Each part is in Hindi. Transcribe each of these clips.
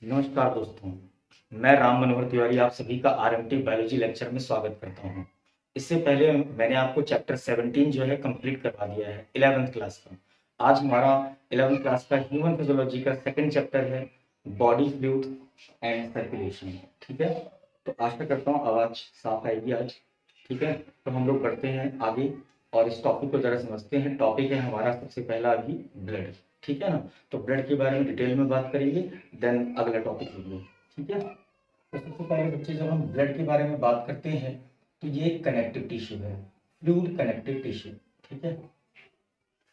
नमस्कार दोस्तों, मैं राम मनोहर तिवारी आप सभी का आरएमटी बायोलॉजी लेक्चर में स्वागत करता हूं। इससे पहले मैंने आपको चैप्टर 17 जो है कंप्लीट करवा दिया है 11th क्लास का। आज हमारा 11th क्लास का ह्यूमन फिजियोलॉजी का सेकंड चैप्टर है बॉडी फ्लूइड एंड सर्कुलेशन। ठीक है, तो आशा करता हूँ आवाज साफ आएगी आज। ठीक है, तो हम लोग बढ़ते हैं आगे और इस टॉपिक को जरा समझते हैं। टॉपिक है हमारा सबसे पहला अभी ब्लड। ठीक है ना, तो ब्लड के बारे में डिटेल में बात करेंगे, देन अगला टॉपिक लेंगे। ठीक है, तो सबसे पहले बच्चे जब हम ब्लड के बारे में बात करते हैं तो ये एक कनेक्टिव टिश्यू है, फ्लूइड कनेक्टिव टिश्यू। ठीक है,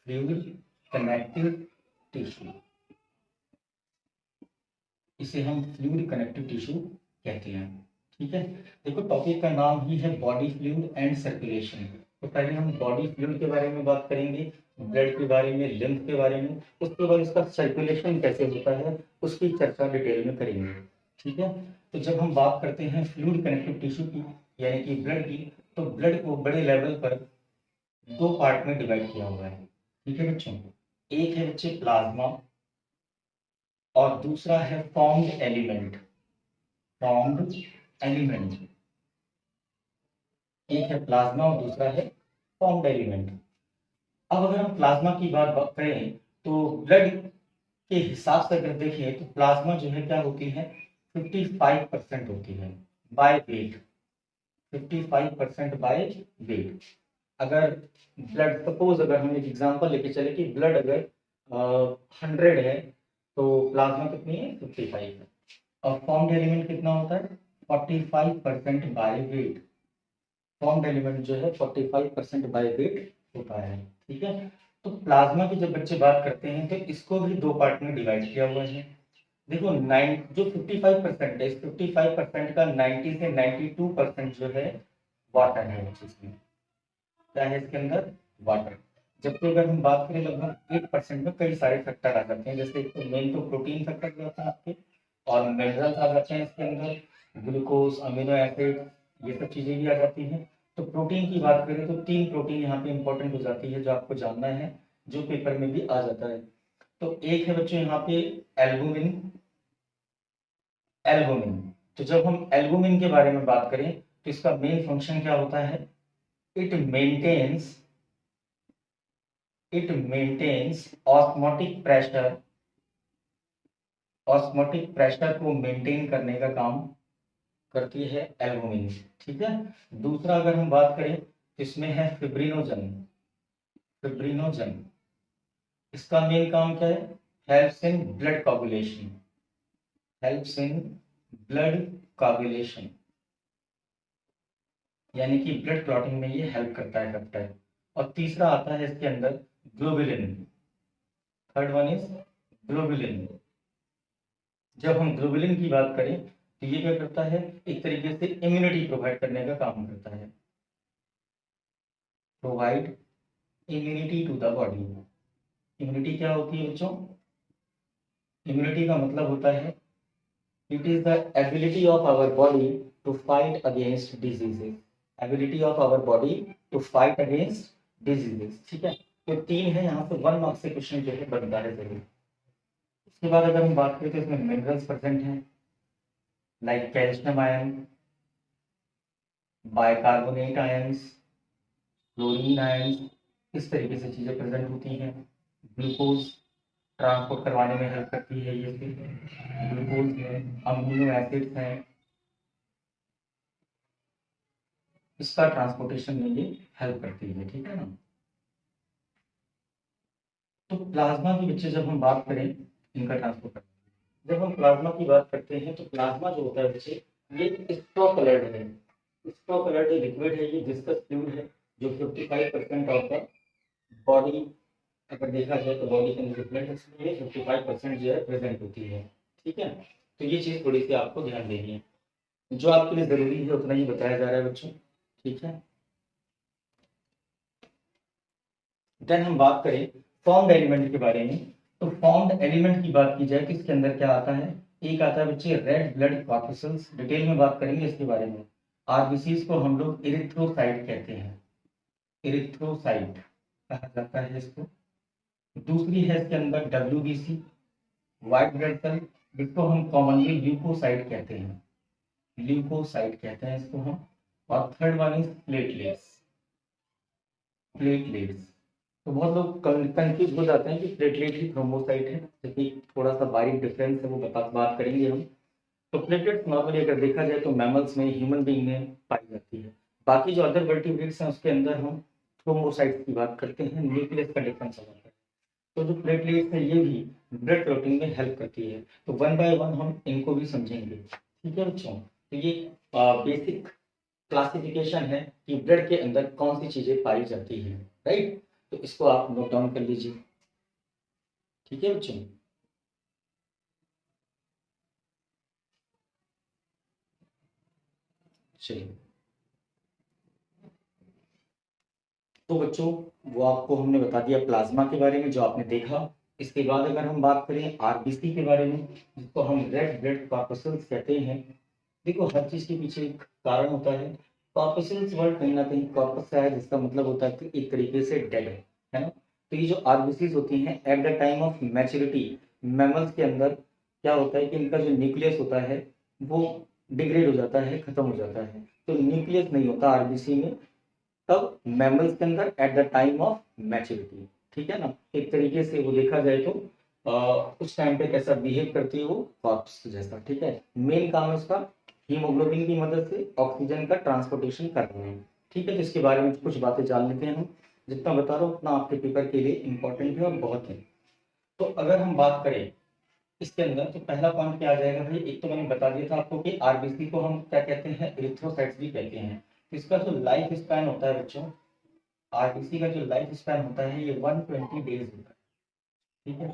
फ्लूइड कनेक्टिव टिश्यू, इसे हम फ्लूइड कनेक्टिव टिश्यू कहते हैं। ठीक है, देखो टॉपिक का नाम ही है बॉडी फ्लूइड एंड सर्कुलेशन। तो पहले हम बॉडी फ्लूइड के बारे में बात करेंगे, ब्लड के बारे में, लिम्फ के बारे में, उसके बाद इसका सर्कुलेशन कैसे होता है उसकी चर्चा डिटेल में करेंगे। ठीक है, तो जब हम बात करते हैं फ्लूइड कनेक्टिव टिश्यू की यानी कि ब्लड की, तो ब्लड को बड़े लेवल पर दो पार्ट में डिवाइड किया हुआ है। ठीक है बच्चों, एक है बच्चे प्लाज्मा और दूसरा है फॉर्म्ड एलिमेंट। फॉर्म्ड एलिमेंट, एक है प्लाज्मा और दूसरा है फॉर्म्ड एलिमेंट। अब अगर हम प्लाज्मा की बात करें तो ब्लड के हिसाब से अगर देखें तो प्लाज्मा जो है क्या होती है, 55% होती है बाय वेट। 55% by weight. अगर ब्लड, सपोज अगर हम एक एग्जांपल लेके चले कि ब्लड अगर 100 है तो प्लाज्मा कितनी है, 55 है। और फॉर्म्ड एलिमेंट कितना होता है, 45% बाय वेट। फॉर्म्ड एलिमेंट जो है 45% बाय वेट होता है। ठीक है, तो प्लाज्मा की जब बच्चे बात करते हैं तो इसको भी दो पार्ट में डिवाइड किया हुआ है। देखो जो 55% है, इस 55% का 90 से 92% जो है वाटर है इसमें। क्या है इसके अंदर, वाटर। जबकि अगर हम बात करें लगभग 8% में कई सारे फैक्टर आ जाते हैं, जैसे एक तो मेन तो प्रोटीन फैक्टर जाता है आपके, और मिनरल्स आ जाते हैं इसके अंदर, ग्लूकोज, अमीनो एसिड, ये सब चीजें भी आ जाती हैं। तो प्रोटीन की बात करें तो 3 प्रोटीन यहाँ पे इंपॉर्टेंट हो जाती है जो आपको जानना है, जो पेपर में भी आ जाता है। तो एक है बच्चों यहाँ पे एल्बुमिन। एल्बुमिन, तो जब हम एल्बुमिन के बारे में बात करें तो इसका मेन फंक्शन क्या होता है, it maintains osmotic pressure. Osmotic pressure को मेंटेन करने का काम करती है एल्बुमिन। ठीक है, दूसरा अगर हम बात करें तो इसमें है फिब्रिनोजन। फिब्रिनोजन, इसका मेन काम क्या है, helps in blood coagulation. Helps in blood coagulation, यानी कि ब्लड क्लॉटिंग में ये हेल्प करता है पेप्टाइड। और तीसरा आता है इसके अंदर globulin. Third one is globulin. जब हम ग्लोबुलिन की बात करें तो ये क्या करता है, एक तरीके से इम्यूनिटी प्रोवाइड करने का काम करता है। Provide immunity to the body. Immunity क्या होती है बच्चों, इम्यूनिटी का मतलब होता है it is the ability of our body to fight against diseases. Ability of our body to fight against diseases. ठीक है, तो 3 है, यहाँ पे 1 मार्क से क्वेश्चन जो है बनता है जरूर। उसके बाद अगर हम बात करें तो इसमें मिनरल्स प्रेजेंट हैं, like calcium ion, bicarbonate ions, chlorine ions, इस तरीके से चीजें प्रेजेंट होती हैं। ग्लूकोज ट्रांसपोर्ट करवाने में हेल्प करती है ये ग्लूकोज है, अमीनो एसिड्स हैं, इसका ट्रांसपोर्टेशन में ये हेल्प करती है। ठीक है ना, तो प्लाज्मा की बच्चे जब हम बात करें इनका ट्रांसपोर्ट करते हैं, जब हम प्लाज्मा की बात करते हैं तो प्लाज्मा जो होता है बच्चे ये स्ट्रॉ कलर्ड है। स्ट्रॉ कलर्ड लिक्विड है, ये विस्कस फ्लूइड है जो 55% ऑफ द बॉडी, अगर देखा जाए तो बॉडी के अंदर ब्लड है 55% जो है प्रेजेंट होती है। ठीक है, तो ये चीज थोड़ी सी आपको ध्यान देनी है, जो आपके लिए जरूरी है उतना ही बताया जा रहा है बच्चों। ठीक है, देन हम बात करें फॉर्म्ड एलिमेंट के बारे में। तो फॉर्म्ड एलिमेंट की बात की जाए तो इसके अंदर क्या आता है, एक आता है बच्चे रेड ब्लड कॉर्पस्कल्स, डिटेल में बात करेंगे इसके बारे में। आरबीसीज को हम लोग इरिथ्रोसाइट कहते हैं, इरिथ्रोसाइट कहा जाता है इसको। दूसरी है इसके अंदर डब्ल्यूबीसी, व्हाइट ब्लड सेल, जिसको हम कॉमनली ल्यूकोसाइट कहते हैं, ल्यूकोसाइट कहते हैं इसको हम। और third one is platelets, platelets. तो बहुत लोग कंफ्यूज हो जाते हैं कि प्लेटलेट ही थ्रोम्बोसाइट है, जबकि थोड़ा सा बारीक डिफरेंस है, वो बात करेंगे हम। तो प्लेटलेट्स नॉर्मली अगर देखा जाए तो मैमल्स में, ह्यूमन बीइंग में पाई जाती है। बाकी जो अदर वर्टिब्रेट्स हैं उसके अंदर हम थ्रोम्बोसाइट्स की बात करते हैं, न्यूक्लियस का डिफरेंस हो जाता है। तो जो प्लेटलेट्स है ये भी ब्लड क्लॉटिंग में हेल्प करती है। तो वन बाय वन हम इनको भी समझेंगे, ठीक है बच्चों। तो ये बेसिक क्लासिफिकेशन है कि ब्लड के अंदर कौन सी चीजें पाई जाती है, राइट। तो इसको आप नोट डाउन कर लीजिए, ठीक है बच्चों। चलिए, तो बच्चों वो आपको हमने बता दिया प्लाज्मा के बारे में जो आपने देखा। इसके बाद अगर हम बात करें आरबीसी के बारे में, जिसको हम रेड ब्लड कॉर्पस्कल्स कहते हैं। देखो हर चीज के पीछे एक कारण होता है। कॉर्पस्कल्स वर्ड कहीं ना कहीं कॉर्पस से है, जिसका मतलब होता है कि एक तरीके से डेड है ना। तो ये जो आरबीसीज होती हैं at the time of maturity, mammals के अंदर क्या होता है कि इनका जो न्यूक्लियस होता है वो डिग्रेड हो जाता है, खत्म हो जाता है। तो न्यूक्लियस नहीं होता आरबीसी में तब मैमल्स के अंदर at the time of maturity, ठीक है ना। एक तरीके से वो देखा जाए तो उस टाइम पे कैसा बिहेव करती है वो कॉर्प्स जैसा, ठीक है। मेन काम है उसका हीमोग्लोबिन की मदद से ऑक्सीजन का ट्रांसपोर्टेशन करना है, ठीक है। तो इसके बारे में कुछ बातें जान लेते हैं हम। जितना बता रहा हूँ उतना आपके पेपर के लिए इंपॉर्टेंट है और बहुत है। तो अगर हम बात करें इसके अंदर तो पहला पॉइंट क्या आ जाएगा भाई, एक तो मैंने बता दिया था आपको कि आरबीसी को हम क्या कहते हैं, एरिथ्रोसाइट्स भी कहते हैं। इसका जो लाइफ स्पैन होता है बच्चों, आरबीसी का जो लाइफ स्पैन होता है ये 120 डेज होता है, ठीक है।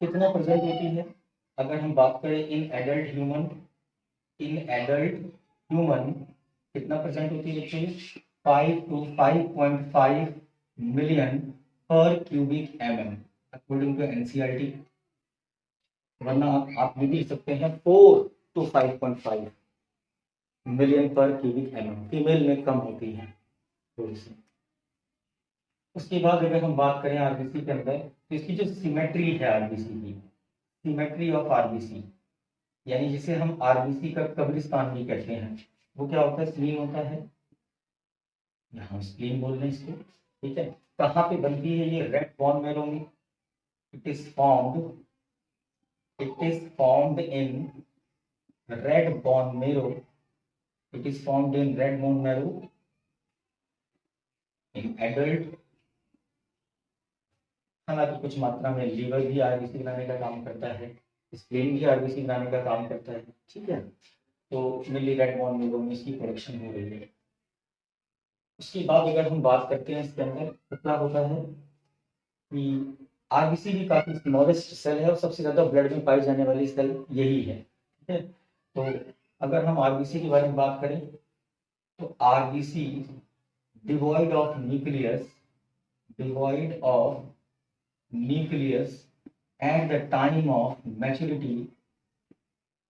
कितना प्रेजेंट होती है अगर हम बात करें in adult human, in adult human कितना प्रेजेंट होती है बच्चों, 5 to 5.5 मिलियन पर cubic MM according to NCERT. वरना आप ये भी लिख सकते हैं 4 to 5.5 मिलियन पर क्यूबिक एमएम, फीमेल में कम होती है थोड़ी सी। उसके बाद अगर हम बात करें आरबीसी के अंदर तो इसकी जो सिमेट्री है आरबीसी की, सिमेट्री ऑफ आरबीसी, यानी जिसे हम आरबीसी का कब्रिस्तान भी कहते हैं, वो क्या होता है, स्लीन होता है। यहाँ स्लीन बोल रहे हैं इसको, ठीक है। कहाँ पे बनती है ये, रेड बोन मैरो में। It is formed, it is formed in red bone marrow, it is formed in red bone marrow in adult. हालांकि कुछ मात्रा में लीवर भी आरबीसी बनाने का काम करता है, स्प्लीन भी आरबीसी बनाने का काम करता है, ठीक है। तो मिली रेड बॉन मैरो में इसकी प्रोडक्शन हो रही है। उसके बाद अगर हम बात करते हैं इसके अंदर तो क्या होता है कि आरबीसी भी काफी स्मॉलेस्ट सेल है और सबसे ज्यादा ब्लड में पाई जाने वाली सेल यही है, ठीक है। तो अगर हम आरबीसी के बारे में बात करें तो RBC devoid of nucleus, devoid of nucleus at the time of maturity,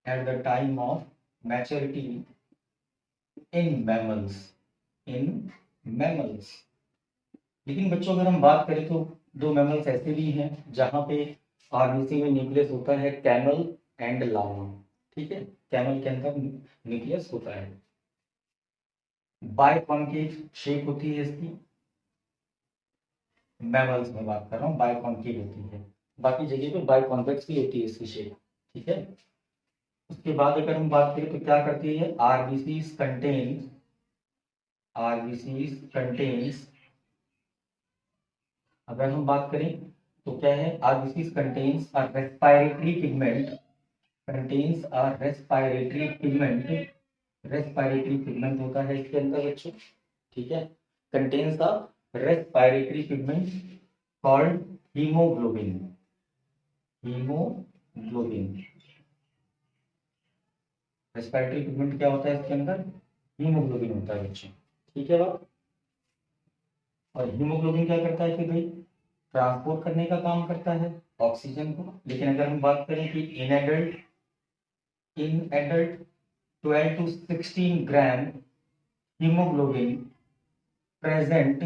at the time of maturity in mammals, in mammals। लेकिन बच्चों अगर हम बात करें तो दो मैमल्स ऐसे भी हैं जहां पे आरबीसी में न्यूक्लियस होता है, कैमल एंड लामा, ठीक है। कैमल के अंदर न्यूक्लियस होता है, बायकॉन्केव शेप होती है इसकी। मैमल्स में बात कर रहा हूँ, बायकॉन्केव होती है, बाकी जगह पे बायकॉन्वेक्स भी होती है इसकी शेप, ठीक है। उसके बाद अगर हम बात करें तो क्या करती है, आरबीसीज कंटेन, आरबीसीज कंटेन्स, अगर हम बात करें तो क्या है, RBCs contains a respiratory pigment, contains a respiratory pigment, respiratory pigment होता है इसके अंदर बच्चों, ठीक है। Contains a respiratory pigment called haemoglobin, haemoglobin. Respiratory pigment क्या होता है इसके अंदर, हीमोग्लोबिन होता है बच्चों, ठीक है बात। और हीमोग्लोबिन क्या करता है कि भाई ट्रांसपोर्ट करने का काम करता है ऑक्सीजन को। लेकिन अगर हम बात करें कि in adult, in adult 12 to 16 gram haemoglobin present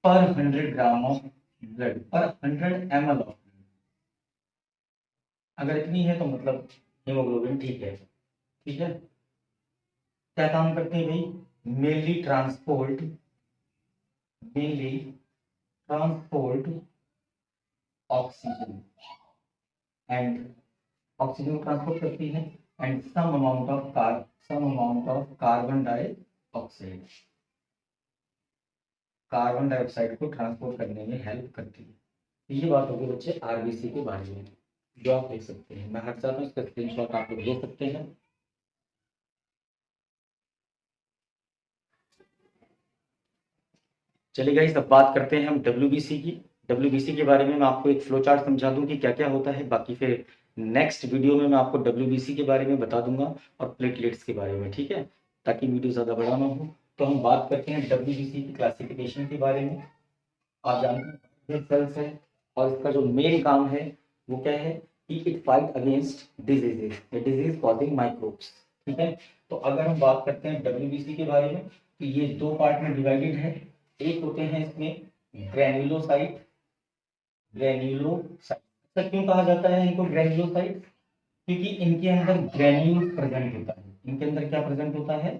पर 100 ग्राम ऑफ ब्लड, पर 100 ml ऑफ, अगर इतनी है तो मतलब हीमोग्लोबिन ठीक है। ठीक है, क्या काम करते हैं भाई? Mainly transport oxygen and oxygen transport करती है and some amount of carbon dioxide को ट्रांसपोर्ट करने में हेल्प करती है। ये बात होगी बच्चे आरबीसी के बारे में, जो आप देख सकते हैं। मैं हट जाता हूँ, इसका स्क्रीनशॉट आप लोग ले सकते हैं। चलिए गाइस, अब बात करते हैं हम डब्ल्यूबीसी की। डब्ल्यूबीसी के बारे में मैं आपको एक फ्लो चार्ट समझा दूं कि क्या क्या होता है। बाकी फिर नेक्स्ट वीडियो में मैं आपको डब्ल्यूबीसी के बारे में बता दूंगा और प्लेटलेट्स के बारे में, ठीक है, ताकि वीडियो ज़्यादा बड़ा ना हो। तो हम बात करते हैं डब्ल्यूबीसी की क्लासिफिकेशन के बारे में। आप जानते हैं सेल्स है और इसका जो मेन काम है वो क्या है कि it fight against disease causing microbes. ठीक है, तो अगर हम बात करते हैं डब्ल्यूबीसी के बारे में तो ये दो पार्ट में डिवाइडेड है। एक होते हैं इसमें ग्रेन्युलोसाइट। ऐसा क्यों कहा जाता है इनको ग्रेन्युलोसाइट? क्योंकि इनके अंदर ग्रेन्यूल्स प्रेजेंट होता है। इनके अंदर क्या प्रेजेंट होता है?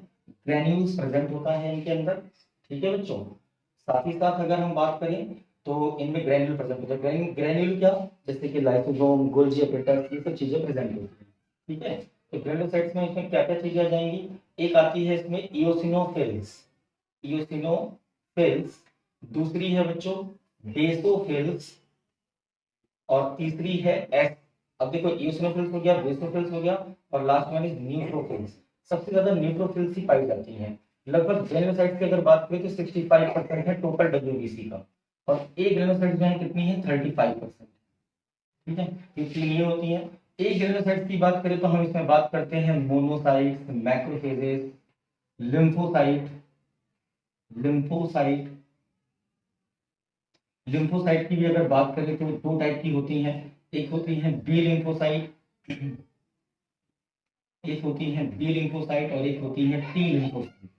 ग्रेन्यूल्स प्रेजेंट होता है इनके अंदर। ठीक है बच्चों, साथ ही साथ अगर हम बात करें तो इनमें ग्रेन्यूल प्रेजेंट होता है। ग्रेन्यूल क्या? जैसे कि लाइसोसोम, गोल्जी एपेटाइट, ये सब चीजें प्रेजेंट होती है। ठीक है, तो ग्रेन्युलोसाइट्स में इसमें क्या क्या चीजें आ जाएंगी? एक आती है इसमें इओसिनोफिल्स। दूसरी है बच्चों बेसोफिल्स और तीसरी है एस। अब देखो इओसिनोफिल्स हो गया, बेसोफिल्स हो गया और लास्ट वन इज न्यूट्रोफिल्स। सबसे ज्यादा न्यूट्रोफिल्स ही पाई जाती हैं। लगभग ग्रेन्युलोसाइट्स की अगर बात करें तो 65% है टोटल डब्ल्यूबीसी का, और एक ग्रेन्युलोसाइट जो है कितनी है? 35%। ठीक है, ये तीन ये होती है। एक ग्रेन्युलोसाइट की बात करें तो हम इसमें बात करते हैं monocytes, macrophages, lymphocyte. Lymphocyte lymphocyte की भी अगर बात करें तो दो टाइप की होती हैं। एक होती है बी लिम्फोसाइट और एक होती है टी लिम्फोसाइट।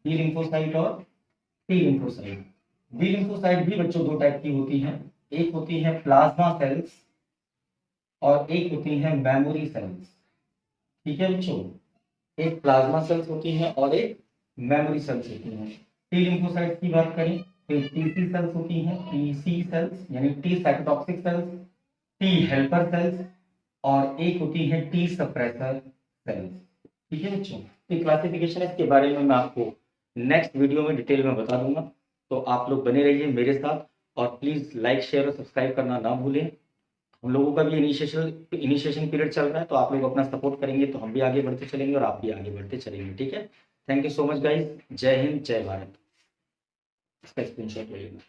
बी लिम्फोसाइट और टी लिम्फोसाइट। बी लिम्फोसाइट भी बच्चों दो टाइप की होती हैं। एक होती है प्लाज्मा सेल्स और एक होती है मेमोरी सेल्स। ठीक है बच्चों, एक प्लाज्मा सेल्स होती हैं और एक मेमोरी सेल्स होती हैं। टी लिम्फोसाइट की बात करें तो टीसी सेल्स होती हैं, टीसी सेल्स यानी T cytotoxic cells, T helper cells और एक होती है टी सप्रेसर सेल्स। ठीक है बच्चों, तो क्लासिफिकेशन इसके बारे में मैं आपको नेक्स्ट वीडियो में डिटेल में बता दूंगा। तो आप लोग बने रहिए मेरे साथ और प्लीज लाइक शेयर और सब्सक्राइब करना ना भूलें। हम लोगों का भी इनिशिएशन पीरियड चल रहा है, तो आप लोग अपना सपोर्ट करेंगे तो हम भी आगे बढ़ते चलेंगे और आप भी आगे बढ़ते चलेंगे। ठीक है, thank you so much guys. जय हिंद, जय भारत। इसका स्क्रीनशॉट ले लेना।